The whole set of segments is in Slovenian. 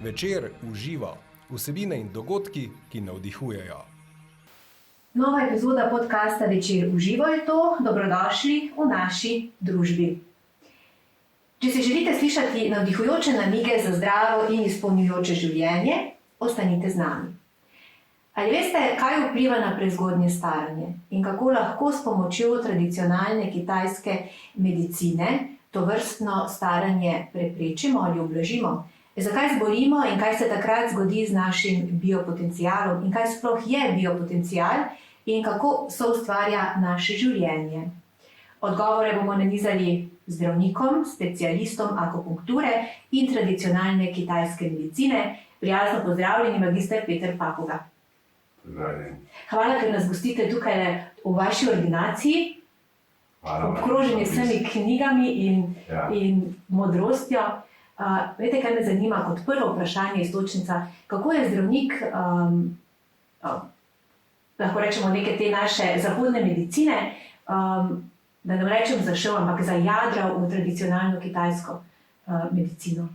Večer uživa, vsebine in dogodki, ki navdihujejo. Nova epizoda podcasta Večer uživa je to, dobrodošli v naši družbi. Če si želite slišati navdihujoče namige za zdravo in izpolnjujoče življenje, ostanite z nami. Ali veste, kaj vpliva na prezgodnje staranje in kako lahko s pomočjo tradicionalne kitajske medicine tovrstno staranje preprečimo ali ublažimo? Zakaj zbolimo in kaj se takrat zgodi z našim biopotencialom in kaj sploh je biopotencial in kako soustvarja naše življenje? Odgovore bomo nanizali zdravnikom, specialistom akupunkture in tradicionalne kitajske medicine. Prijazno pozdravljeni, magister Peter Papuga. Hvala, ker nas gostite tukaj v vaši ordinaciji, obkroženi s vsemi knjigami in modrostjo. Veste, kaj me zanima kot prvo vprašanje, iztočnica, kako je zdravnik, lahko rečemo neke te naše zahodne medicine, da ne rečem zašel, ampak zajadral v tradicionalno kitajsko medicino?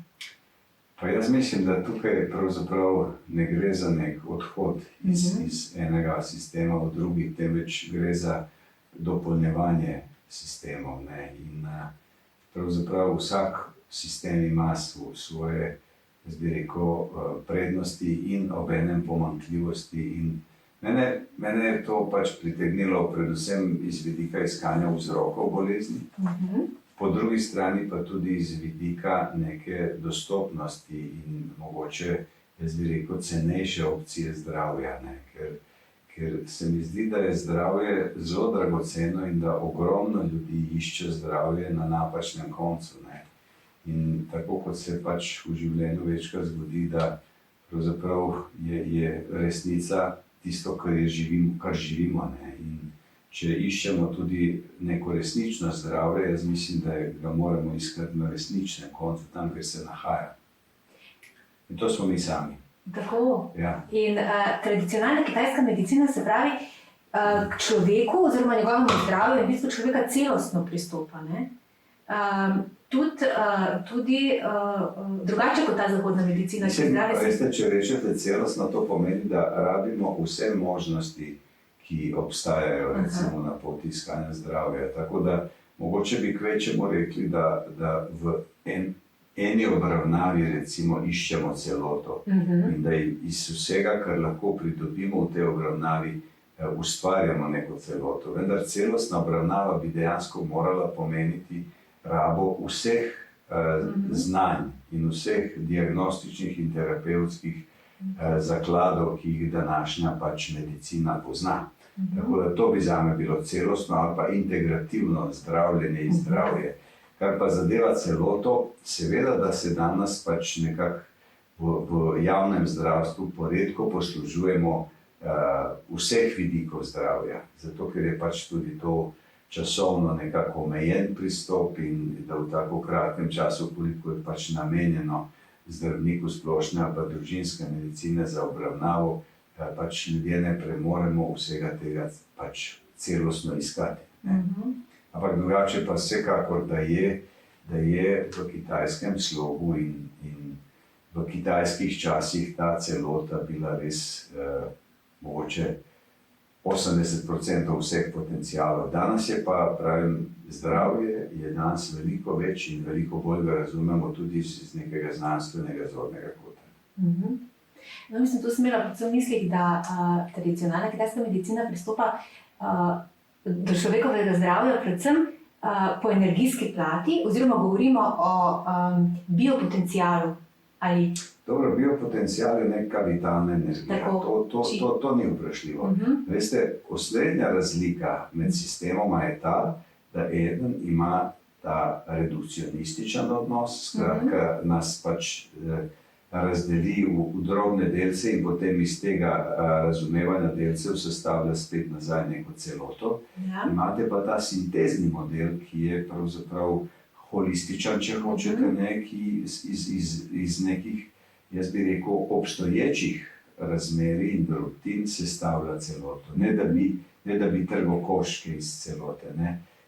Pa jaz mislim, da tukaj pravzaprav ne gre za nek odhod iz enega sistema v drugi, temveč gre za dopolnjevanje sistemov. In pravzaprav vsak sistem ima svoje, jaz bi rekel, prednosti in obenem pomanjkljivosti. In mene je to pač pritegnilo predvsem iz vidika iskanja vzrokov bolezni, po drugi strani pa tudi iz vidika neke dostopnosti in mogoče, jaz bi rekel, cenejše opcije zdravja. Ker se mi zdi, da je zdravje zelo dragoceno in da ogromno ljudi išče zdravje na napačnem koncu. In tako kot se pač v življenju večkrat zgodi, da pravzaprav je resnica tisto, kar živimo. In če iščemo tudi neko resnično zdravje, jaz mislim, da ga moramo iskati na resničnem koncu, tam, kjer se nahaja. In to smo mi sami. Tako. Ja. In tradicionalna kitajska medicina se pravi k človeku oziroma njegovemu zdravju in v bistvu človeka celostno pristopa. Tudi drugače kot ta zahodna medicina. Če rečete celostno, to pomeni, da rabimo vse možnosti, ki obstajajo recimo na poti iskanja zdravja. Tako da mogoče bi kvečemo rekli, da v eni obravnavi recimo iščemo celoto in da iz vsega, kar lahko pridobimo v tej obravnavi, ustvarjamo neko celoto. Vendar celostna obravnava bi dejansko morala pomeniti rabo vseh znanj in vseh diagnostičnih in terapevtskih zakladov, ki jih današnja pač medicina pozna. Tako da to bi zame bilo celostno ali pa integrativno zdravljenje in zdravje. Kar pa zadeva celoto, seveda, da se danes pač nekako v javnem zdravstvu poredko poslužujemo vseh vidikov zdravja. Zato, ker je pač tudi to časovno nekako omejen pristop in da v tako kratkem času, koliko je pač namenjeno zdravniku splošne ali pa družinske medicine za obravnavo, pač ljudje ne premoremo vsega tega pač celostno iskati. Ampak drugače pa vsekakor, da je v kitajskem slogu in v kitajskih časih ta celota bila res mogoče 80% vseh potencialov. Danes je pa, pravim, zdravje je danes veliko več in veliko bolj ga razumemo tudi iz nekega znanstvenega zornega kota. No, mislim, tu sem imela predvsem v mislih, da tradicionalna kitajska medicina pristopa do človekovega zdravja predvsem po energijski plati, oziroma govorimo o biopotencialu. Dobro, biopotencial je neka vitalna energija. To ni vprašljivo. Veste, osrednja razlika med sistemoma je ta, da eden ima ta redukcionističen odnos, skratka nas pač razdeli v drobne delce in potem iz tega razumevanja delcev sestavlja spet nazaj neko celoto. Imate pa ta sintezni model, ki je pravzaprav holističen, če hočete, ki iz nekih, jaz bi rekel, obstoječih razmerij in drobtin sestavlja celoto. Ne da bi trgal koščke iz celote.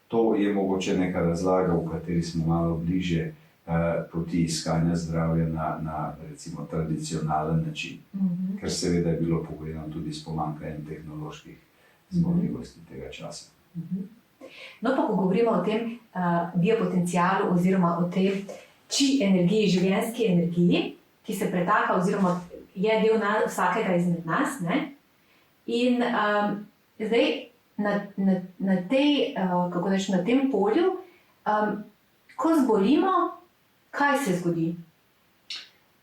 To je mogoče neka razlaga, v kateri smo malo bliže poti iskanja zdravja na recimo tradicionalen način, ker seveda je bilo pogojeno tudi s pomanjkanjem tehnoloških zmogljivosti tega časa. No, pa ko govorimo o tem biopotencialu oziroma o tej energiji, življenjski energiji, ki se pretaka oziroma je del vsakega izmed nas, ne? In zdaj na tem polju, ko zbolimo, kaj se zgodi?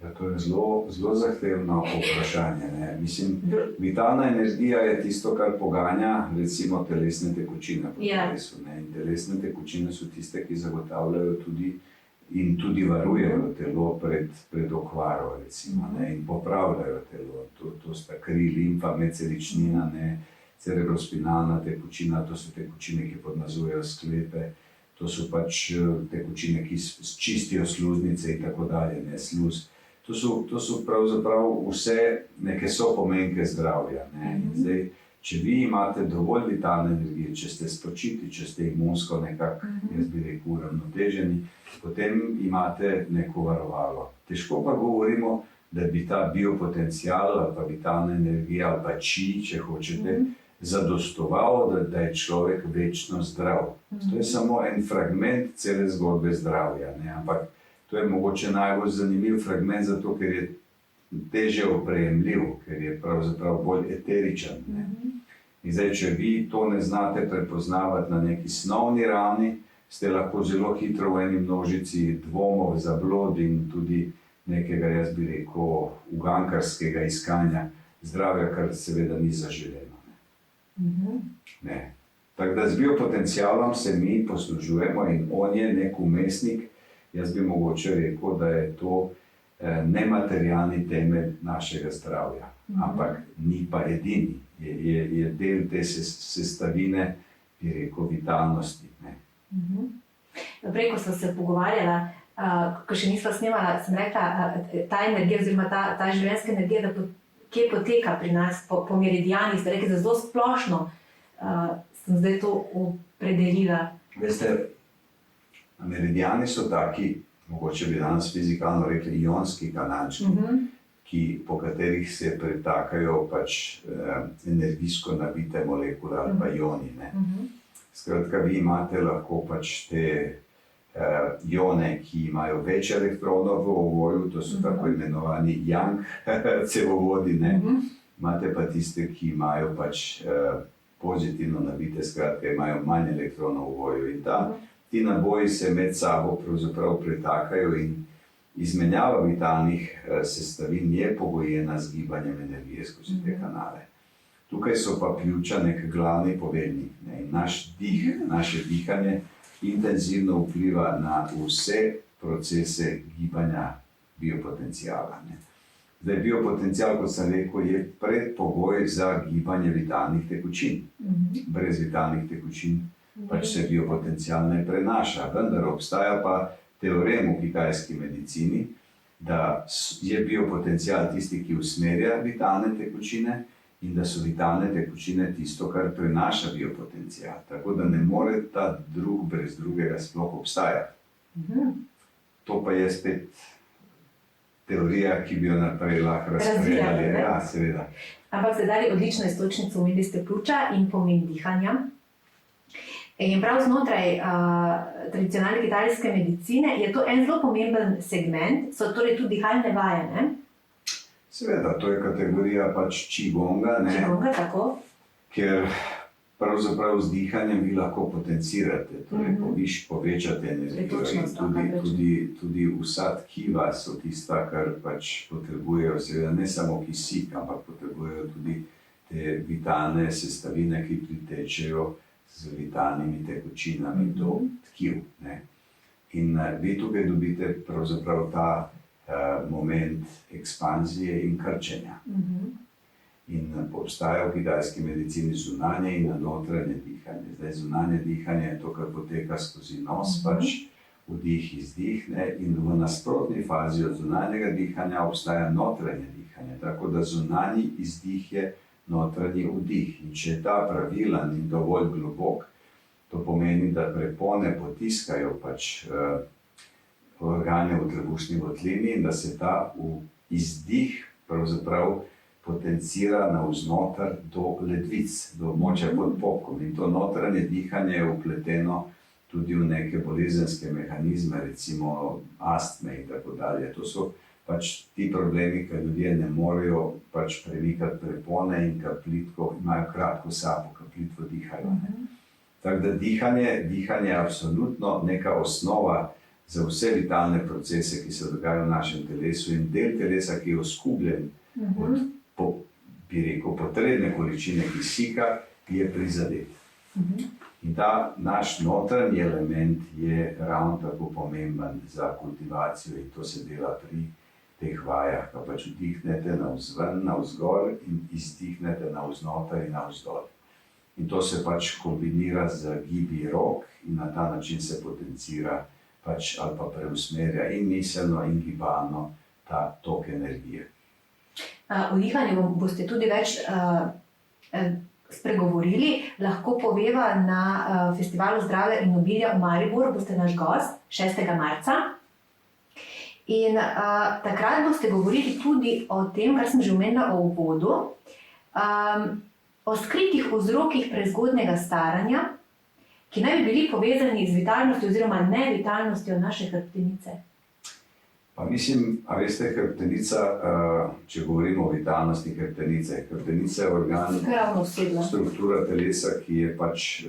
Ja, to je zelo zahtevno vprašanje. Ne? Mislim, vitalna energija je tisto, kar poganja recimo telesne tekočine po telesu. Ne? In telesne tekočine so tiste, ki zagotavljajo tudi varujejo telo pred okvaro, recimo, ne? In popravljajo telo. To sta kri, limfa, medceličnina, ne? Cerebrospinalna tekočina, to so tekočine, ki podmazujejo sklepe. To so pač tekočine, ki čistijo sluznice in tako dalje, ne, sluz. To so pravzaprav vse neke sopomenke zdravja. Ne. In zdaj, če vi imate dovolj vitalne energije, če ste spočiti, če ste imunsko nekako, jaz bi rekel, uravnoteženi, potem imate neko varovalo. Težko pa govorimo, da bi ta biopotencial ali pa vitalna energija ali pa če hočete, zadostoval, da je človek večno zdrav. To je samo en fragment cele zgodbe zdravja, ne? Ampak to je mogoče najbolj zanimiv fragment, zato ker je teže oprejemljiv, ker je pravzaprav bolj eteričen. Ne? In zdaj, če vi to ne znate prepoznavati na neki snovni ravni, ste lahko zelo hitro v eni množici dvomov, zablod in tudi nekega, jaz bi rekel, ugankarskega iskanja zdravja, kar seveda ni zaželeno. Ne. Tako da z biopotencialom se mi poslužujemo in on je nek umestnik. Jaz bi mogoče rekel, da je to nematerialni temelj našega zdravja, ampak ni pa edini. Je del te sestavine, bi rekel, vitalnosti. Ne. Prej, ko smo se pogovarjala, ko še nisva snemala, sem rekla, ta energija oziroma ta življenjska energija, da kje poteka pri nas po meridijanih, ste rekli, da zelo splošno sem zdaj to opredelila. Veste, meridijani so taki, mogoče bi danes fizikalno rekli, ionski kanalčki, po katerih se pretakajo pač energijsko nabite molekule ali pa ioni. Ne. Skratka, vi imate lahko pač te ione, ki imajo več elektronov v ovoju, to so tako imenovani yang cevovodi, ne? Imate pa tiste, ki imajo pač pozitivno nabite, skratka, imajo manj elektronov v ovoju. In ti naboji se med sabo pravzaprav pretakajo in izmenjava vitalnih sestavin je pogojena z gibanjem energije skozi te kanale. Tukaj so pa ključa nek glavni povednik, ne? In naš dih, naše dihanje intenzivno vpliva na vse procese gibanja biopotenciala. Ne. Zdaj, biopotencial, kot sem rekel, je predpogoj za gibanje vitalnih tekočin. Brez vitalnih tekočin pač se biopotencial ne prenaša. Vendar obstaja pa teorem v kitajski medicini, da je biopotencial tisti, ki usmerja vitalne tekočine, in da so vitalne tekočine tisto, kar prenaša biopotencial. Tako da ne more ta drug brez drugega sploh obstajati. To pa je spet teorija, ki bi jo naprej lahko razpredali. Ja, seveda. Ampak ste dali odlično iztočnico, omenili ste pljuča in pomen dihanja. In prav znotraj tradicionalne kitajske medicine je to en zelo pomemben segment, so torej tudi dihalne vaje, ne? Seveda, to je kategorija pač qigonga, ne? Qigonga, tako. Ker pravzaprav z dihanjem vi lahko potencirate, torej povečate energijo in tudi vsa tkiva so tista, kar pač potrebujejo, seveda ne samo kisik, ampak potrebujejo tudi te vitalne sestavine, ki pritečejo z vitalnimi tekočinami do tkiv, ne? In vi tukaj dobite pravzaprav ta moment ekspanzije in krčenja. In obstaja v kitajski medicini zunanje in notranje dihanje. Zdaj, zunanje dihanje je to, kar poteka skozi nos, pač vdih, izdih, ne? In v nasprotni fazi od zunanjega dihanja obstaja notranje dihanje. Tako da zunanji izdih je notranji vdih. In če je ta pravilen in dovolj globok, to pomeni, da prepone potiskajo pač organi v trebušni votlini in da se ta izdih pravzaprav potencira navznoter do ledvic, do območja pod popkom. In to notranje dihanje je vpleteno tudi v neke bolezenske mehanizme, recimo astme in tako dalje. To so pač ti problemi, ki ljudje ne morejo pač premikati prepone in ki plitko, imajo kratko sapo, ki plitko dihajo. Tako da dihanje je absolutno neka osnova za vse vitalne procese, ki se dogajajo v našem telesu in del telesa, ki je oskubljen od, bi rekel, potrebne količine kisika, je prizadet. In ta naš notranji element je ravno tako pomemben za kultivacijo in to se dela pri teh vajah, ko pač vdihnete navzven, navzgor in izdihnete navznoter in navzdol. In to se pač kombinira z gibi rok in na ta način se potencira pač ali pa preusmerja in miselno in gibalno ta tok energije. O dihanju boste tudi več spregovorili, lahko poveva na Festivalu zdravja in obilja v Mariboru, boste naš gost 6. marca. In takrat boste govorili tudi o tem, kar sem že omenila o uvodu, o skritih vzrokih prezgodnjega staranja, ki naj bi bili povezani z vitalnostjo oziroma nevitalnostjo naše hrbtenice. Pa mislim, a veste, hrbtenica, če govorimo o vitalnosti hrbtenice, hrbtenica je organ, struktura telesa, ki je pač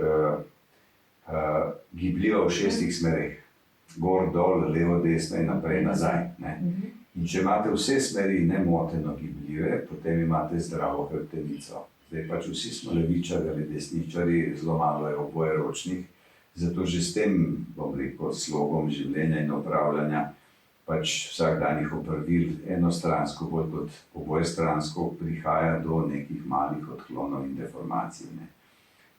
gibljiva v 6 smereh. Gor, dol, levo, desno in naprej, nazaj. Ne? In če imate vse smeri nemoteno gibljive, potem imate zdravo hrbtenico. Zdaj pač vsi smo levičari ali desničari, zelo malo je obojeročnih, zato že s tem, bom rekel, slogom življenja in upravljanja pač vsakdanjih opravil enostransko, bolj kot obojestransko, prihaja do nekih malih odklonov in deformacij. Ne.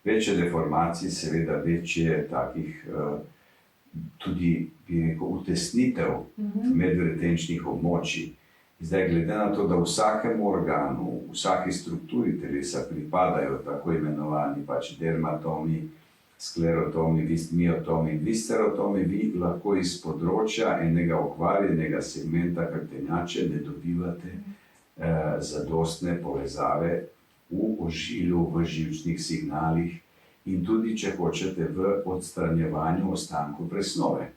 Večje deformacij, seveda večje takih tudi, bi rekel, utesnitev medvretenčnih območij. Zdaj, glede na to, da vsakemu organu, vsaki strukturi telesa pripadajo tako imenovani pač dermatomi, sklerotomi, miotomi in viscerotomi, vi lahko iz področja enega okvarjenega segmenta hrbtenjače ne dobivate zadostne povezave v ožilju, v živčnih signalih in tudi, če hočete, v odstranjevanju ostankov presnove.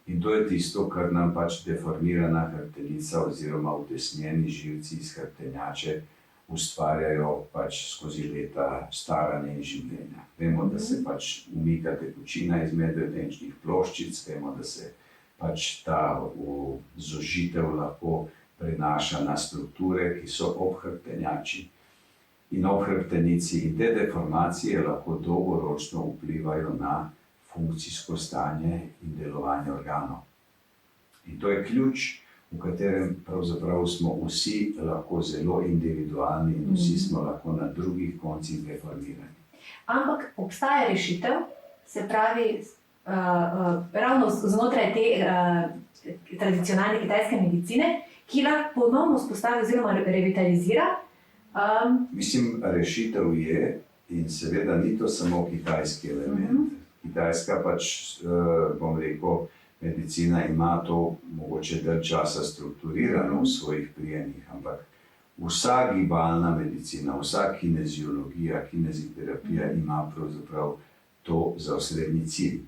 In to je tisto, kar nam pač deformirana hrbtenica oziroma utesnjeni živci iz hrbtenjače ustvarjajo pač skozi leta staranja in življenja. Vemo, da se pač umika tekočina iz medvretenčnih ploščic, vemo, da se pač ta zožitev lahko prenaša na strukture, ki so ob hrbtenjači in ob hrbtenici. In te deformacije lahko dolgoročno vplivajo na funkcijsko stanje in delovanje organov. In to je ključ, v katerem pravzaprav smo vsi lahko zelo individualni in vsi smo lahko na drugih koncih deformirani. Ampak obstaja rešitev, se pravi, ravno znotraj te tradicionalne kitajske medicine, ki lahko ponovno vzpostavi oziroma revitalizira. Mislim, rešitev je in seveda ni to samo kitajski element. Kitajska pač, bom rekel, medicina ima to mogoče dalj časa strukturirano v svojih prijemih, ampak vsa gibalna medicina, vsa kineziologija, kineziterapija ima pravzaprav to za osrednji cilj.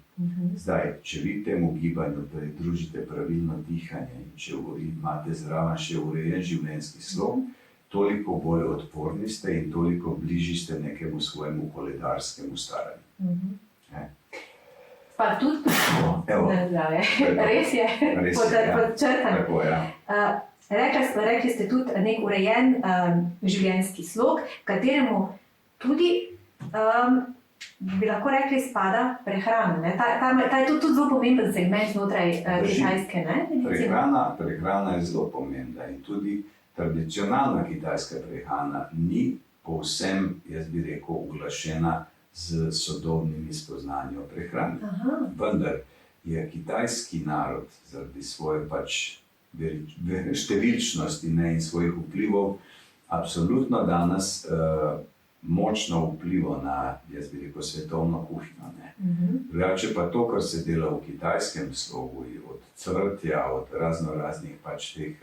Zdaj, če vi temu gibanju pridružite pravilno dihanje in če imate zraven še urejen življenjski slog, toliko bolj odporni ste in toliko bližji ste nekemu svojemu koledarskemu staranju. Pa tudi na zdravje. Res je, podčrtano. Tako, ja. Rekli ste tudi nek urejen življenjski slog, kateremu tudi, bi lahko rekli, spada prehrana. Ta je tudi zelo pomemben segment znotraj kitajske medicine. Prehrana je zelo pomembna in tudi tradicionalna kitajska prehrana ni povsem, jaz bi rekel, uglašena z sodobnimi spoznanji o prehrani. Vendar je kitajski narod zaradi svoje pač številčnosti in svojih vplivov absolutno danes močno vplival na, jaz bi rekel, svetovno kuhinjo. Drugače pa to, kar se dela v kitajskem slogu, od cvrtja, od raznih pač teh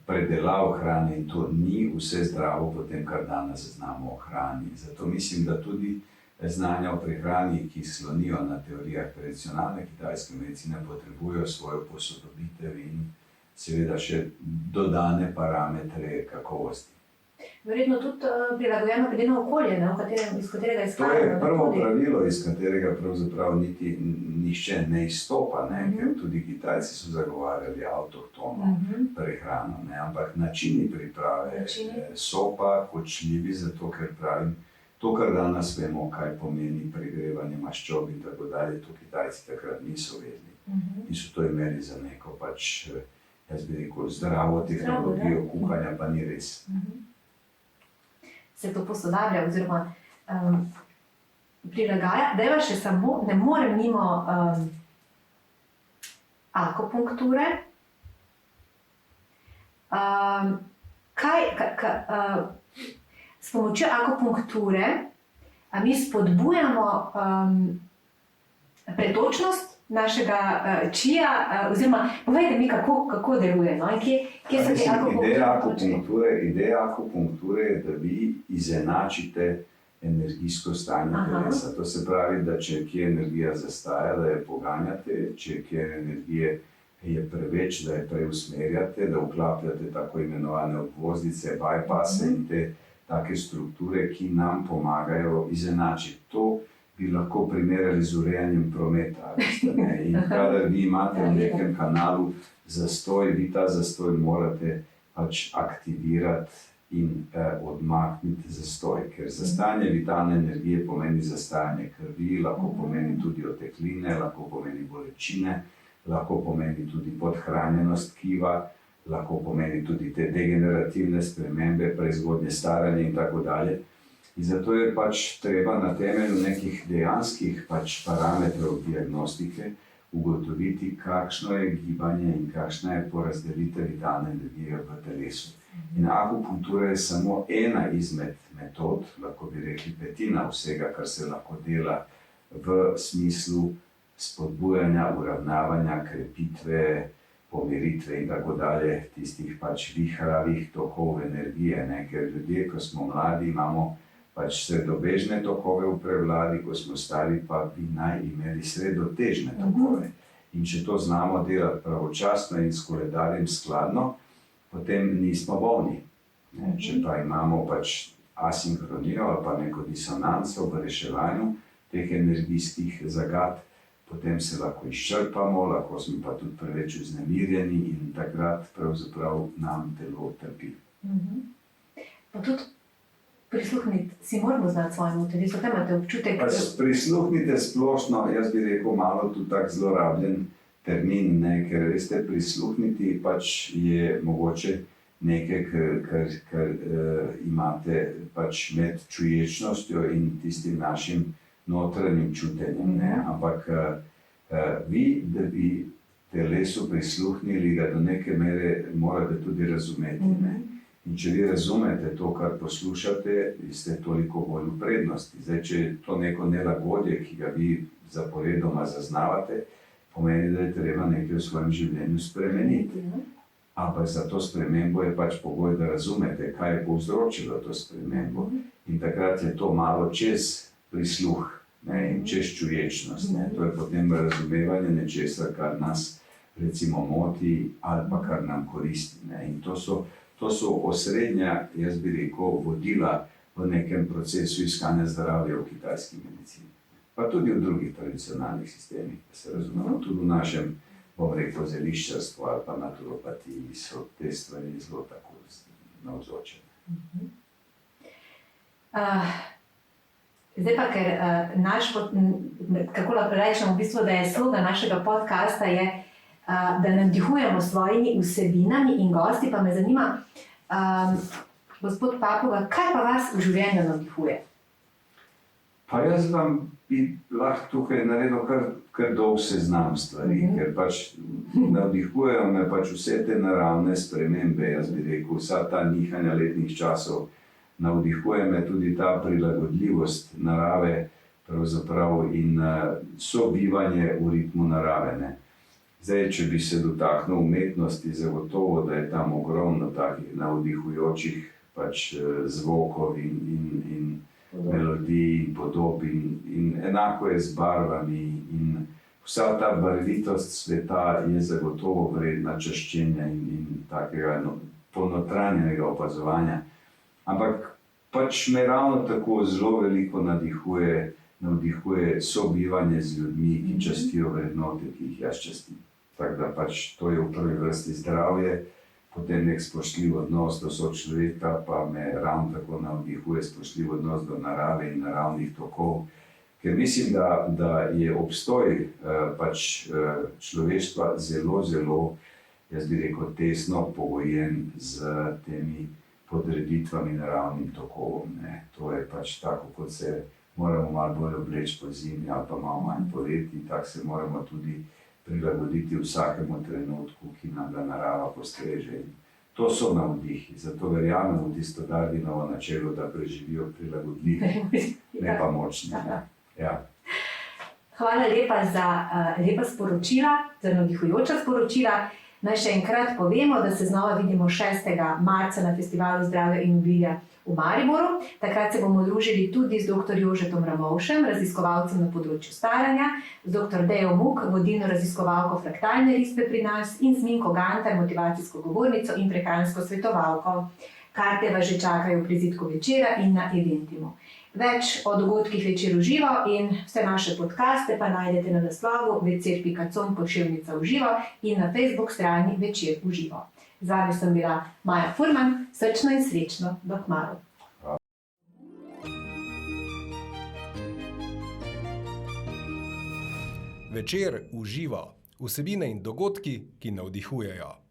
predelav hrane, in to ni vse zdravo potem, kar danes znamo o hrani. Zato mislim, da tudi znanja o prehrani, ki slonijo na teorijah tradicionalne kitajske medicine, potrebujejo svojo posodobitev in seveda še dodane parametre kakovosti. Verjetno tudi prilagojeno glede na okolje, iz katerega izhajamo. To je prvo pravilo, iz katerega pravzaprav niti nihče ne izstopa, ker tudi Kitajci so zagovarjali avtohtono prehrano, ampak načini priprave so pa kočljivi, zato ker pravim, to, kar danes vemo, kaj pomeni pregrevanje maščob in tako dalje, to Kitajci takrat niso vedeli. In so to imeli za neko pač, jaz bi rekel, zdravo tehnologijo kuhanja, pa ni res. Se to posodablja oziroma prilagaja. Dajva še samo, ne morem mimo akupunkture. S pomočjo akupunkture mi spodbujamo pretočnost našega čija, oziroma povejte mi, kako deluje, no? Kje so te akupunkture? Ideja akupunkture je, da vi izenačite energijsko stanje telesa. To se pravi, da če kje energija zastaja, da jo poganjate, če kje energije je preveč, da jo preusmerjate, da vklapljate tako imenovane obvoznice, bypasse in te take strukture, ki nam pomagajo izenačiti. To bi lahko primerjali z urejanjem prometa. In kadar vi imate v nekem kanalu zastoj, vi ta zastoj morate pač aktivirati in odmakniti zastoj. Ker zastajanje vitalne energije pomeni zastajanje krvi, lahko pomeni tudi otekline, lahko pomeni bolečine, lahko pomeni tudi podhranjenost tkiva, lahko pomeni tudi te degenerativne spremembe, prezgodnje staranje in tako dalje. In zato je pač treba na temelju nekih dejanskih pač parametrov diagnostike ugotoviti, kakšno je gibanje in kakšna je porazdelitev vitalne energije v telesu. In akupunktura je samo ena izmed metod, lahko bi rekli petina vsega, kar se lahko dela v smislu spodbujanja, uravnavanja, krepitve, pomiritve in tako dalje, tistih pač vihravih tokov energije. Ker ljudje, ko smo mladi, imamo pač sredobežne tokove v prevladi, ko smo stari, pa bi naj imeli sredotežne tokove. In če to znamo delati pravočasno in s koledarjem skladno, potem nismo bolni. Če pa imamo pač asinkronijo ali pa neko disonanco v reševanju teh energijskih zagad, potem se lahko izčrpamo, lahko smo pa tudi preveč vznemirjeni in takrat pravzaprav nam telo trpi. Pa tudi prisluhniti si moramo znati svojemu telesu, kaj imate občutek? Prisluhnite splošno, jaz bi rekel malo tudi tak zlorabljen termin, ker veste, prisluhniti pač je mogoče nekaj, kar imate pač med čuječnostjo in tistim našim notranjim čutenjem. Ampak vi, da bi telesu prisluhnili, ga do neke mere morate tudi razumeti. In če vi razumete to, kar poslušate, ste toliko bolj v prednosti. Zdaj, če je to neko nelagodje, ki ga vi zaporedoma zaznavate, pomeni, da je treba nekaj v svojem življenju spremeniti. Ampak za to spremembo je pač pogoj, da razumete, kaj je povzročilo to spremembo. In takrat je to malo čez prisluh in čez čuječnost. To je potem razumevanje nečesa, kar nas recimo moti ali pa kar nam koristi. In to so osrednja, jaz bi rekel, vodila v nekem procesu iskanja zdravja v kitajski medicini. Pa tudi v drugih tradicionalnih sistemih, da se razumemo, tudi v našem, bom rekel, zeliščarstvu ali pa naturopatiji so te stvari zelo tako navzočene. Zdaj pa, ker kako lahko rečemo, v bistvu, da je slogan našega podcasta je, da navdihujemo s svojimi vsebinami in gosti, pa me zanima, gospod Papova, kaj pa vas v življenju navdihuje? Pa jaz vam bi lahko tukaj naredil kar dolg seznam stvari, ker pač navdihujejo me pač vse te naravne spremembe, jaz bi rekel, vsa ta nihanja letnih časov, navdihuje me tudi ta prilagodljivost narave pravzaprav in sobivanje v ritmu narave. Ne. Zdaj, če bi se dotaknil umetnosti, zagotovo, da je tam ogromno takih navdihujočih pač zvokov in melodij in podob in enako je z barvami in vsa ta barvitost sveta je zagotovo vredna čaščenja in takega ponotranjenega opazovanja. Ampak pač me ravno tako zelo veliko navdihuje sobivanje z ljudmi, ki častijo vrednote, ki jih jaz častim. Tako da pač to je v prvi vrsti zdravje, potem nek spoštljiv odnos do sočloveka, pa me ravno tako navdihuje spoštljiv odnos do narave in naravnih tokov. Ker mislim, da je obstoj pač človeštva zelo, jaz bi rekel, tesno pogojen z temi podreditvami naravnim tokovom. Ne. To je pač tako, kot se moramo malo bolj obleči po zimi ali pa malo manj poleti, tako se moramo tudi prilagoditi vsakemu trenutku, ki nam ga narava postreže. To so navdihi, zato verjamem v tisto Darwinovo načelo, da preživijo prilagodljivi, ne pa močni. Ja. Hvala lepa za lepa sporočila, za navdihujoča sporočila. Naj še enkrat povemo, da se znova vidimo 6. marca na Festivalu zdravja in obilja v Mariboru. Takrat se bomo družili tudi z dr. Jožetom Ramovšem, raziskovalcem na področju staranja, z dr. Dejo Muk, vodilno raziskovalko fraktalne risbe pri nas in z Minko Gantar, motivacijsko govornico in prehransko svetovalko. Karte vas že čakajo v prizidku večera in na Eventimu. Več o dogodkih Večer v živo in vse naše podcaste pa najdete na naslovu večer.com/v živo in na Facebook strani Večer v živo. Z vami sem bila Maja Furman, srčno in srečno, do kmalu. Večer v živo. Vsebine in dogodki, ki navdihujejo.